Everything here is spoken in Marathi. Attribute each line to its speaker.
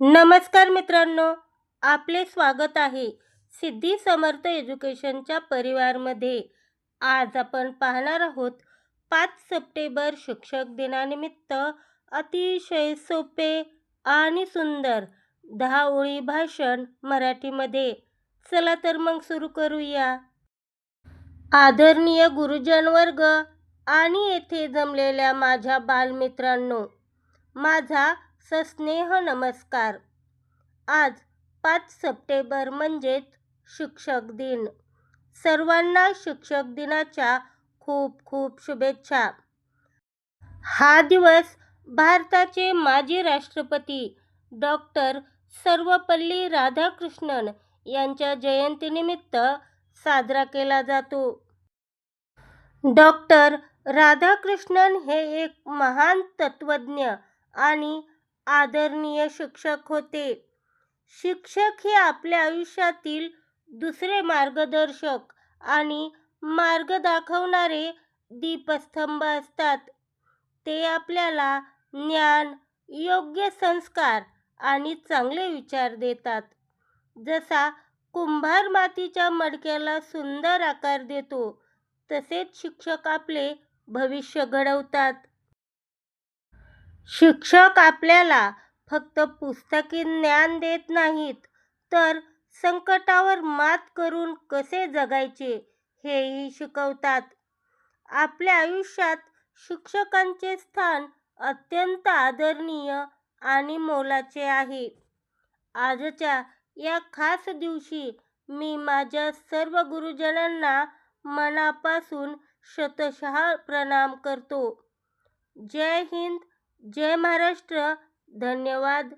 Speaker 1: नमस्कार मित्रांनो, आपले स्वागत आहे सिद्धी समर्थ एज्युकेशनच्या परिवारमध्ये. आज आपण पाहणार आहोत 5 सप्टेंबर शिक्षक दिनानिमित्त अतिशय सोपे आणि सुंदर 10 ओळी भाषण मराठीमध्ये. चला तर मग सुरू करूया. आदरणीय गुरुजन वर्ग आणि येथे जमलेल्या माझ्या बालमित्रांनो, माझा सस्नेह नमस्कार. आज 5 सप्टेंबर म्हणजेच शिक्षक दिन. सर्वांना शिक्षक दिनाच्या खूप खूप शुभेच्छा. हा दिवस भारताचे माजी राष्ट्रपती डॉक्टर सर्वपल्ली राधाकृष्णन यांच्या जयंतीनिमित्त साजरा केला जातो. डॉक्टर राधाकृष्णन हे एक महान तत्त्वज्ञ आणि आदरणीय शिक्षक होते. शिक्षक हे आपल्या आयुष्यातील दुसरे मार्गदर्शक आणि मार्ग दाखवणारे दीपस्तंभ असतात. ते आपल्याला ज्ञान, योग्य संस्कार आणि चांगले विचार देतात. जसा कुंभार मातीच्या मडक्याला सुंदर आकार देतो, तसेच शिक्षक आपले भविष्य घडवतात. शिक्षक आपल्याला फक्त पुस्तकी ज्ञान देत नाहीत, तर संकटावर मात करून कसे जगायचे हेही शिकवतात. आपल्या आयुष्यात शिक्षकांचे स्थान अत्यंत आदरणीय आणि मोलाचे आहे. आजच्या या खास दिवशी मी माझ्या सर्व गुरुजनांना मनापासून शतशः प्रणाम करतो. जय हिंद, जय महाराष्ट्र. धन्यवाद.